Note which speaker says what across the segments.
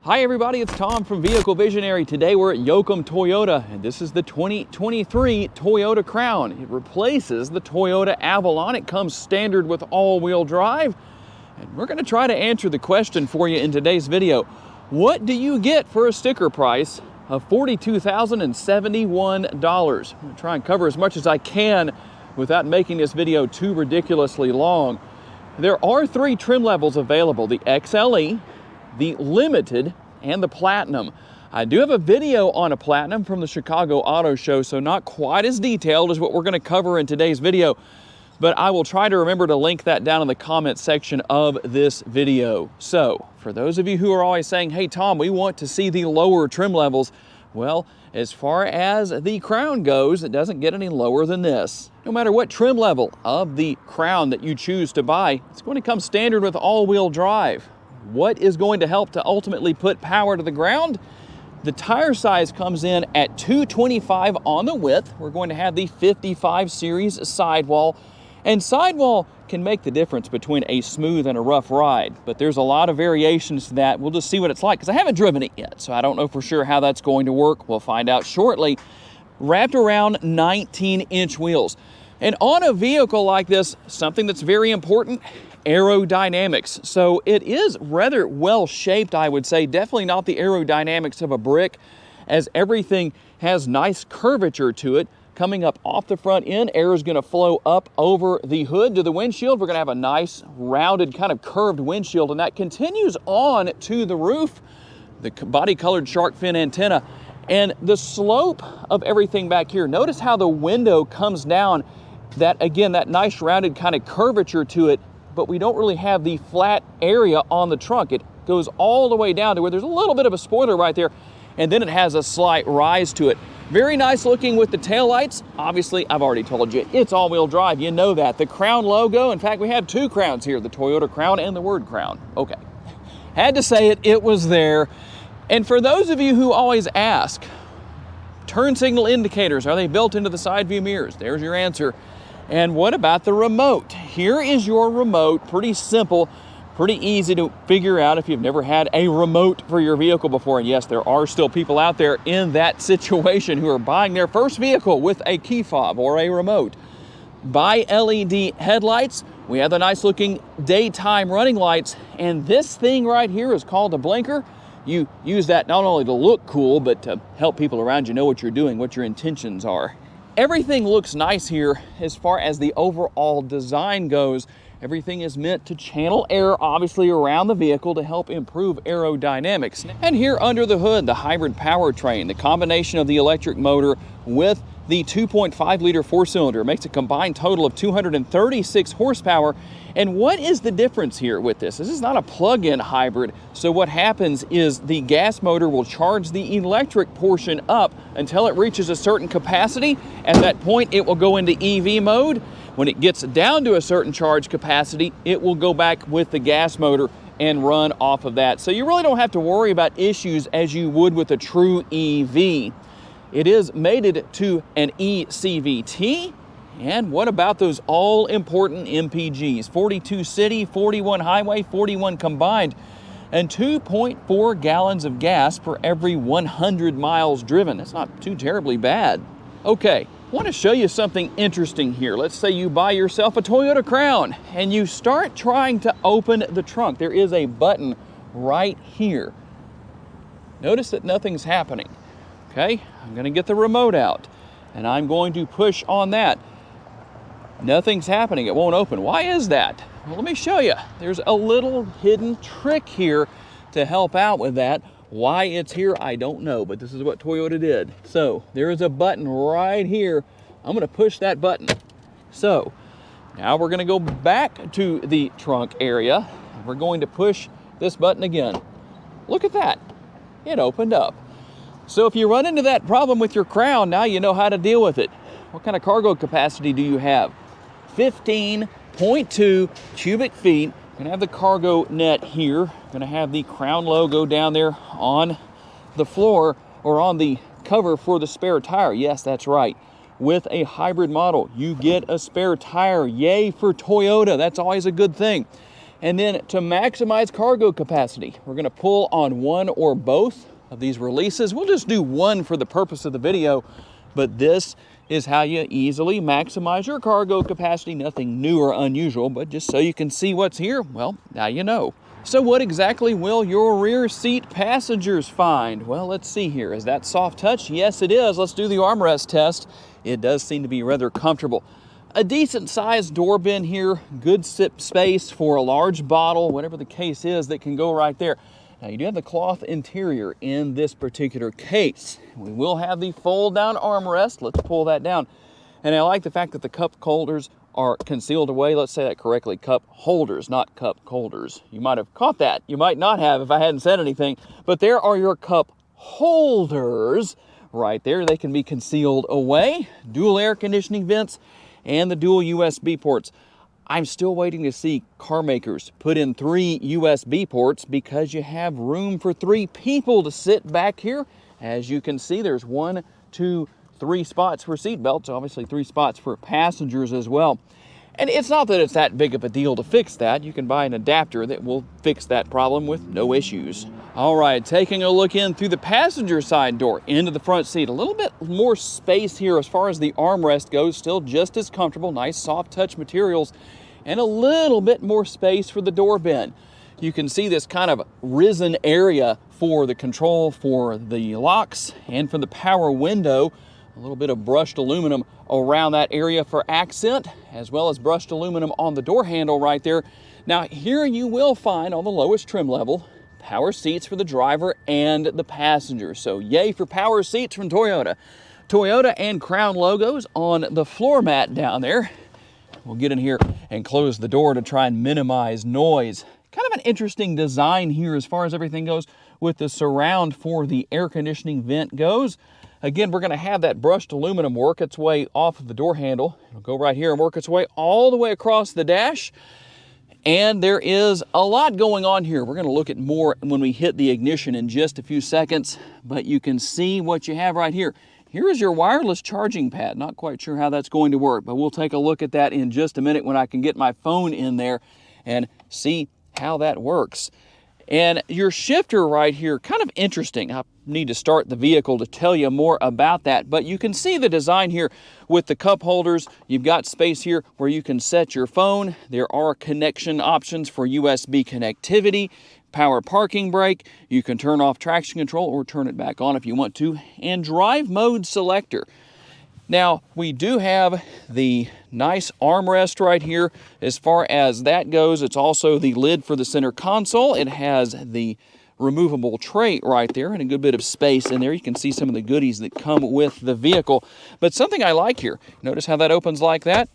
Speaker 1: Hi everybody, it's Tom from Vehicle Visionary. Today we're at Yoakum Toyota, and this is the 2023 Toyota Crown. It replaces the Toyota Avalon. It comes standard with all-wheel drive, and we're going to try to answer the question for you in today's video. What do you get for a sticker price of $42,071? I'm going to try and cover as much as I can without making this video too ridiculously long. There are three trim levels available: the XLE, the Limited, and the Platinum. I do have a video on a Platinum from the Chicago Auto Show, so not quite as detailed as what we're going to cover in today's video, but I will try to remember to link that down in the comment section of this video. So, for those of you who are always saying, hey Tom, we want to see the lower trim levels, well, as far as the Crown goes, it doesn't get any lower than this. No matter what trim level of the Crown that you choose to buy, it's going to come standard with all-wheel drive. What is going to help to ultimately put power to the ground? The tire size comes in at 225 on the width. We're going to have the 55 series sidewall, and sidewall can make the difference between a smooth and a rough ride, but there's a lot of variations to that. We'll just see what it's like, because I haven't driven it yet, so I don't know for sure how that's going to work. We'll find out shortly. Wrapped around 19-inch wheels. And on a vehicle like this, something that's very important: aerodynamics. So it is rather well shaped, I would say. Definitely not the aerodynamics of a brick, as everything has nice curvature to it. Coming up off the front end, air is going to flow up over the hood to the windshield. We're going to have a nice rounded kind of curved windshield, and that continues on to the roof, the body colored shark fin antenna, and the slope of everything back here. Notice how the window comes down. That, again, that nice rounded kind of curvature to it, but we don't really have the flat area on the trunk. It goes all the way down to where there's a little bit of a spoiler right there, and then it has a slight rise to it. Very nice looking with the taillights. Obviously, I've already told you, it's all-wheel drive. You know that. The Crown logo, in fact, we have two Crowns here, the Toyota Crown and the word Crown. Okay, had to say it, it was there. And for those of you who always ask, turn signal indicators, are they built into the side view mirrors? There's your answer. And what about the remote? Here is your remote. Pretty simple, pretty easy to figure out if you've never had a remote for your vehicle before. And yes, there are still people out there in that situation who are buying their first vehicle with a key fob or a remote. By LED headlights, we have the nice looking daytime running lights. And this thing right here is called a blinker. You use that not only to look cool, but to help people around you know what you're doing, what your intentions are. Everything looks nice here as far as the overall design goes. Everything is meant to channel air, obviously, around the vehicle to help improve aerodynamics. And here under the hood, the hybrid powertrain, the combination of the electric motor with the 2.5 liter four-cylinder makes a combined total of 236 horsepower. And what is the difference here with this? This is not a plug-in hybrid. So what happens is the gas motor will charge the electric portion up until it reaches a certain capacity. At that point, it will go into EV mode. When it gets down to a certain charge capacity, it will go back with the gas motor and run off of that. So you really don't have to worry about issues as you would with a true EV. It is mated to an eCVT. And what about those all-important MPGs? 42 city, 41 highway, 41 combined, and 2.4 gallons of gas per every 100 miles driven. That's not too terribly bad. Okay, I want to show you something interesting here. Let's say you buy yourself a Toyota Crown and you start trying to open the trunk. There is a button right here. Notice that nothing's happening. Okay, I'm going to get the remote out and I'm going to push on that. Nothing's happening. It won't open. Why is that? Well, let me show you. There's a little hidden trick here to help out with that. Why it's here, I don't know, but this is what Toyota did. So there is a button right here. I'm going to push that button. So now we're going to go back to the trunk area. We're going to push this button again. Look at that. It opened up. So if you run into that problem with your Crown, now you know how to deal with it. What kind of cargo capacity do you have? 15.2 cubic feet. Going to have the cargo net here. Going to have the Crown logo down there on the floor or on the cover for the spare tire. Yes, that's right. With a hybrid model, you get a spare tire. Yay for Toyota. That's always a good thing. And then to maximize cargo capacity, we're going to pull on one or both of these releases. We'll just do one for the purpose of the video, but this is how you easily maximize your cargo capacity. Nothing new or unusual, but just so you can see what's here, well, now you know. So what exactly will your rear seat passengers find? Well, let's see here. Is that soft touch? Yes, it is. Let's do the armrest test. It does seem to be rather comfortable. A decent sized door bin here, good sip space for a large bottle, whatever the case is, that can go right there. Now you do have the cloth interior in this particular case. We will have the fold down armrest. Let's pull that down. And I like the fact that the cup holders are concealed away. Let's say that correctly, cup holders, not cup holders. You might have caught that. You might not have if I hadn't said anything, but there are your cup holders right there. They can be concealed away. Dual air conditioning vents and the dual USB ports. I'm still waiting to see car makers put in 3 USB ports because you have room for 3 people to sit back here. As you can see, there's 1, 2, 3 spots for seat belts, obviously 3 spots for passengers as well. And it's not that it's that big of a deal to fix that. You can buy an adapter that will fix that problem with no issues. All right, taking a look in through the passenger side door into the front seat. A little bit more space here as far as the armrest goes, still just as comfortable, nice soft touch materials, and a little bit more space for the door bin. You can see this kind of risen area for the control for the locks and for the power window. A little bit of brushed aluminum around that area for accent, as well as brushed aluminum on the door handle right there. Now here you will find on the lowest trim level, power seats for the driver and the passenger. So yay for power seats from Toyota. Toyota and Crown logos on the floor mat down there. We'll get in here and close the door to try and minimize noise. Kind of an interesting design here as far as everything goes with the surround for the air conditioning vent goes. Again, we're going to have that brushed aluminum work its way off of the door handle. It'll go right here and work its way all the way across the dash. And there is a lot going on here. We're going to look at more when we hit the ignition in just a few seconds, but you can see what you have right here. Here is your wireless charging pad. Not quite sure how that's going to work, but we'll take a look at that in just a minute when I can get my phone in there and see how that works. And your shifter right here, kind of interesting. I need to start the vehicle to tell you more about that, but you can see the design here with the cup holders. You've got space here where you can set your phone. There are connection options for USB connectivity, power parking brake. You can turn off traction control or turn it back on if you want to, and drive mode selector. Now, we do have the nice armrest right here. As far as that goes, it's also the lid for the center console. It has the removable tray right there and a good bit of space in there. You can see some of the goodies that come with the vehicle. But something I like here, notice how that opens like that?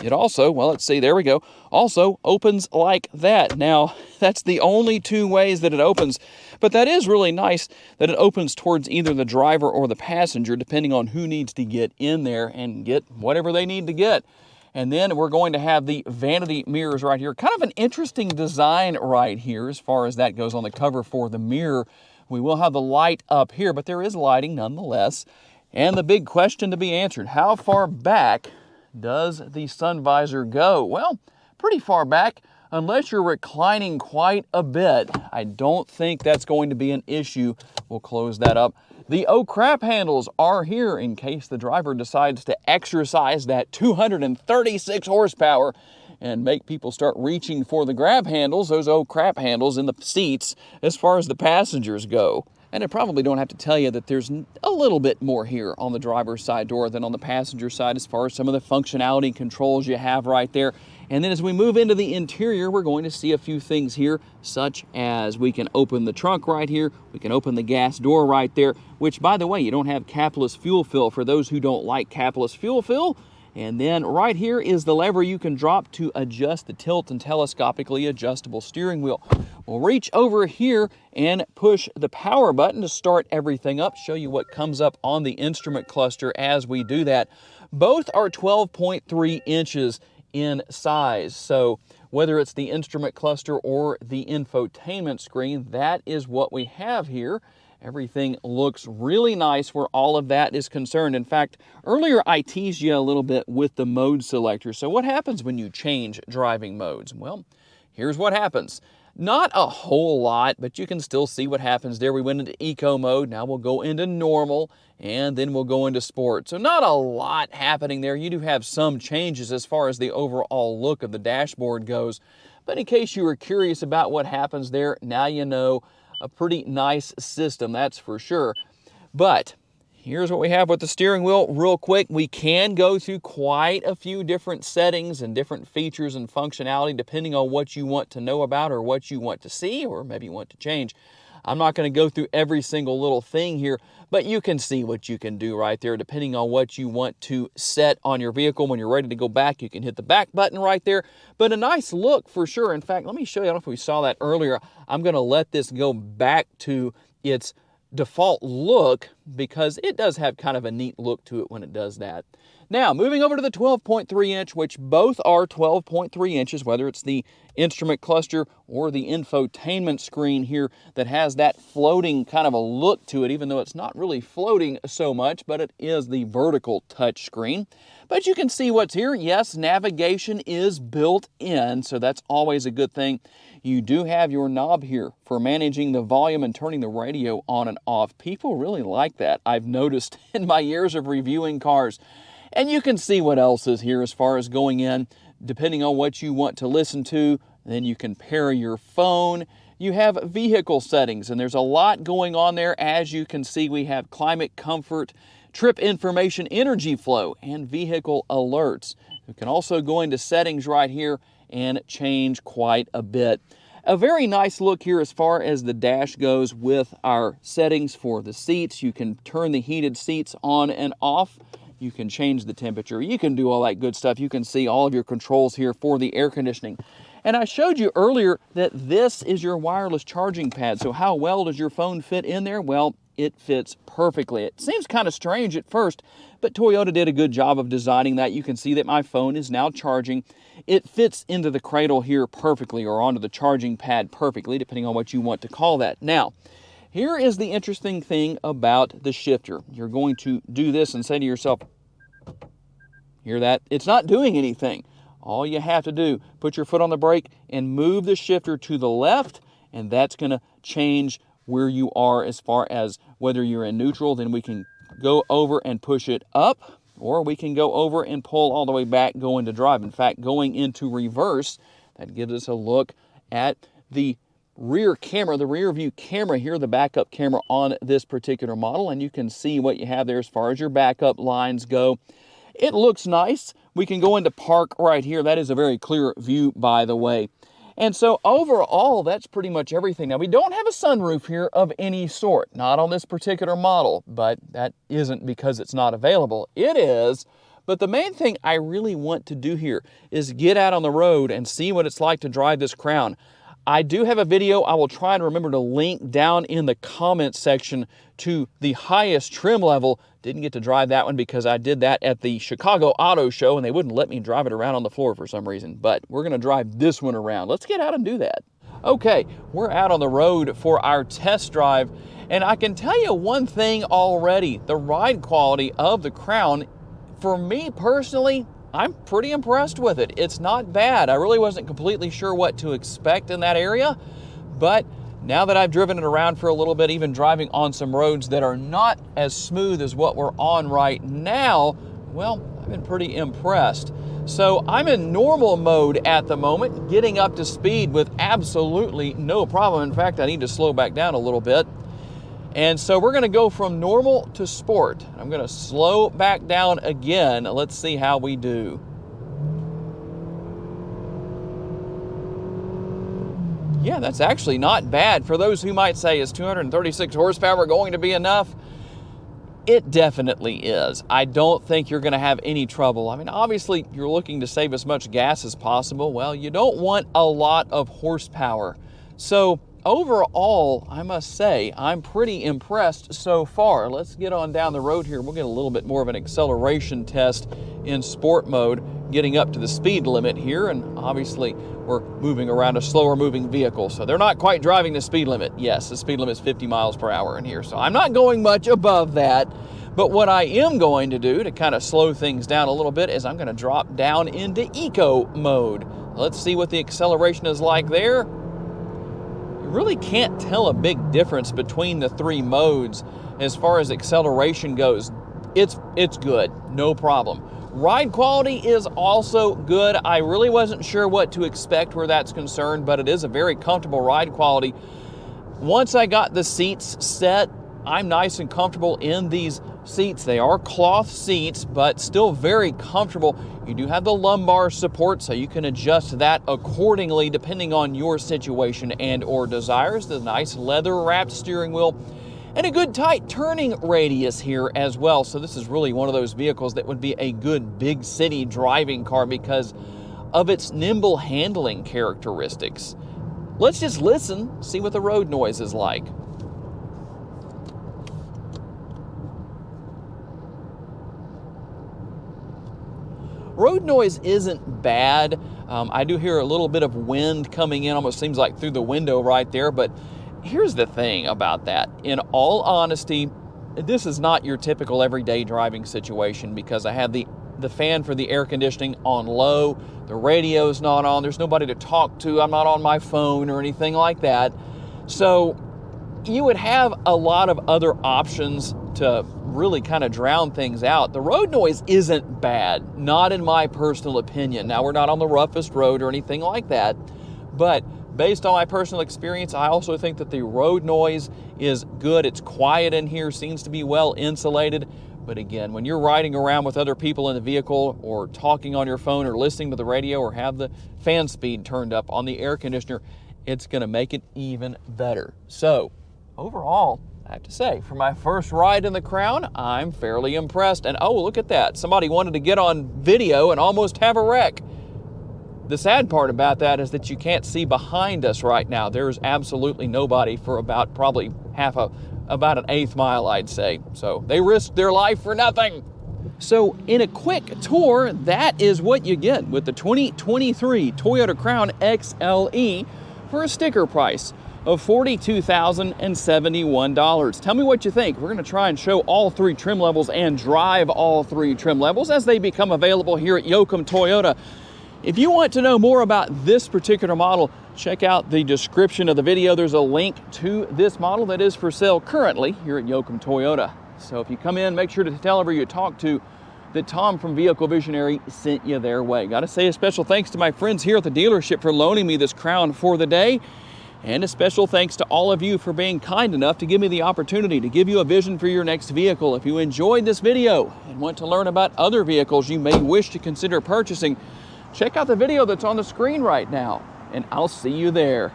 Speaker 1: It also, well, let's see, there we go, also opens like that. Now, that's the only 2 ways that it opens, but that is really nice that it opens towards either the driver or the passenger, depending on who needs to get in there and get whatever they need to get. And then we're going to have the vanity mirrors right here. Kind of an interesting design right here as far as that goes on the cover for the mirror. We will have the light up here, but there is lighting nonetheless. And the big question to be answered, how far back does the sun visor go? Well, pretty far back, unless you're reclining quite a bit. I don't think that's going to be an issue. We'll close that up. The oh crap handles are here in case the driver decides to exercise that 236 horsepower and make people start reaching for the grab handles, those oh crap handles in the seats as far as the passengers go. And I probably don't have to tell you that there's a little bit more here on the driver's side door than on the passenger side as far as some of the functionality controls you have right there. And then as we move into the interior, we're going to see a few things here, such as we can open the trunk right here. We can open the gas door right there, which, by the way, you don't have capless fuel fill for those who don't like capless fuel fill. And then right here is the lever you can drop to adjust the tilt and telescopically adjustable steering wheel. We'll reach over here and push the power button to start everything up, show you what comes up on the instrument cluster as we do that. Both are 12.3 inches in size. So whether it's the instrument cluster or the infotainment screen, that is what we have here. Everything looks really nice where all of that is concerned. In fact, earlier I teased you a little bit with the mode selector. So what happens when you change driving modes? Well, here's what happens. Not a whole lot, but you can still see what happens there. We went into eco mode, now we'll go into normal, and then we'll go into sport. So not a lot happening there. You do have some changes as far as the overall look of the dashboard goes. But in case you were curious about what happens there, now you know. A pretty nice system, that's for sure. But here's what we have with the steering wheel. Real quick, we can go through quite a few different settings and different features and functionality depending on what you want to know about or what you want to see or maybe you want to change. I'm not going to go through every single little thing here, but you can see what you can do right there depending on what you want to set on your vehicle. When you're ready to go back, you can hit the back button right there. But a nice look for sure. In fact, let me show you. I don't know if we saw that earlier. I'm going to let this go back to its default look because it does have kind of a neat look to it when it does that. Now, moving over to the 12.3 inch, which both are 12.3 inches, whether it's the instrument cluster or the infotainment screen here that has that floating kind of a look to it, even though it's not really floating so much, but it is the vertical touch screen. But you can see what's here. Yes, navigation is built in, so that's always a good thing. You do have your knob here for managing the volume and turning the radio on and off. People really like that, I've noticed in my years of reviewing cars. And you can see what else is here as far as going in, depending on what you want to listen to. Then you can pair your phone. You have vehicle settings, and there's a lot going on there. As you can see, we have climate comfort, trip information, energy flow, and vehicle alerts. You can also go into settings right here and change quite a bit. A very nice look here as far as the dash goes with our settings for the seats. You can turn the heated seats on and off. You can change the temperature. You can do all that good stuff. You can see all of your controls here for the air conditioning. And I showed you earlier that this is your wireless charging pad. So how well does your phone fit in there? Well, it fits perfectly. It seems kind of strange at first, but Toyota did a good job of designing that. You can see that my phone is now charging. It fits into the cradle here perfectly, or onto the charging pad perfectly, depending on what you want to call that. Now, here is the interesting thing about the shifter. You're going to do this and say to yourself, hear that? It's not doing anything. All you have to do, put your foot on the brake and move the shifter to the left, and that's going to change where you are as far as whether you're in neutral. Then we can go over and push it up, or we can go over and pull all the way back, go into drive. In fact, going into reverse, that gives us a look at the rear camera, the rear view camera here, the backup camera on this particular model, and you can see what you have there as far as your backup lines go. It looks nice. We can go into park right here. That is a very clear view, by the way. And so overall, that's pretty much everything. Now, we don't have a sunroof here of any sort, not on this particular model, but that isn't because it's not available. It is. But the main thing I really want to do here is get out on the road and see what it's like to drive this Crown. I do have a video I will try and remember to link down in the comments section to the highest trim level. Didn't get to drive that one because I did that at the Chicago Auto Show and they wouldn't let me drive it around on the floor for some reason. But we're going to drive this one around. Let's get out and do that. Okay, we're out on the road for our test drive. And I can tell you one thing already. The ride quality of the Crown, for me personally, I'm pretty impressed with it. It's not bad. I really wasn't completely sure what to expect in that area, but now that I've driven it around for a little bit, even driving on some roads that are not as smooth as what we're on right now, well, I've been pretty impressed. So I'm in normal mode at the moment, getting up to speed with absolutely no problem. In fact, I need to slow back down a little bit. And so we're going to go from normal to sport. I'm going to slow back down again. Let's see how we do. Yeah, that's actually not bad. For those who might say, is 236 horsepower going to be enough? It definitely is. I don't think you're going to have any trouble. I mean, obviously, you're looking to save as much gas as possible. Well, you don't want a lot of horsepower. So overall, I must say, I'm pretty impressed so far. Let's get on down the road here. We'll get a little bit more of an acceleration test in sport mode, getting up to the speed limit here. And obviously, we're moving around a slower moving vehicle, so they're not quite driving the speed limit. Yes, the speed limit is 50 miles per hour in here, so I'm not going much above that. But what I am going to do to kind of slow things down a little bit is I'm going to drop down into eco mode. Let's see what the acceleration is like there. You really can't tell a big difference between the three modes as far as acceleration goes. It's good, no problem. Ride quality is also good. I really wasn't sure what to expect where that's concerned, but it is a very comfortable ride quality. Once I got the seats set, I'm nice and comfortable in these seats. They are cloth seats, but still very comfortable. You do have the lumbar support, so you can adjust that accordingly depending on your situation and or desires. The nice leather wrapped steering wheel and a good tight turning radius here as well. So this is really one of those vehicles that would be a good big city driving car because of its nimble handling characteristics. Let's just listen, see what the road noise is like. Road noise isn't bad. I do hear a little bit of wind coming in, almost seems like through the window right there, but here's the thing about that. In all honesty, this is not your typical everyday driving situation because I have the fan for the air conditioning on low, the radio's not on, there's nobody to talk to, I'm not on my phone or anything like that. So you would have a lot of other options to really kind of drown things out. The road noise isn't bad, not in my personal opinion. Now, we're not on the roughest road or anything like that, but based on my personal experience, I also think that the road noise is good. It's quiet in here, seems to be well insulated. But again, when you're riding around with other people in the vehicle or talking on your phone or listening to the radio or have the fan speed turned up on the air conditioner, it's gonna make it even better. So overall, I have to say, for my first ride in the Crown, I'm fairly impressed. And oh, look at that. Somebody wanted to get on video and almost have a wreck. The sad part about that is that you can't see behind us right now. There's absolutely nobody for about probably about an eighth mile, I'd say. So they risked their life for nothing. So in a quick tour, that is what you get with the 2023 Toyota Crown XLE for a sticker price of $42,071. Tell me what you think. We're going to try and show all three trim levels and drive all three trim levels as they become available here at Yoakum Toyota. If you want to know more about this particular model, check out the description of the video. There's a link to this model that is for sale currently here at Yoakum Toyota. So if you come in, make sure to tell everybody you talk to that Tom from Vehicle Visionary sent you their way. Got to say a special thanks to my friends here at the dealership for loaning me this Crown for the day. And a special thanks to all of you for being kind enough to give me the opportunity to give you a vision for your next vehicle. If you enjoyed this video and want to learn about other vehicles you may wish to consider purchasing, check out the video that's on the screen right now, and I'll see you there.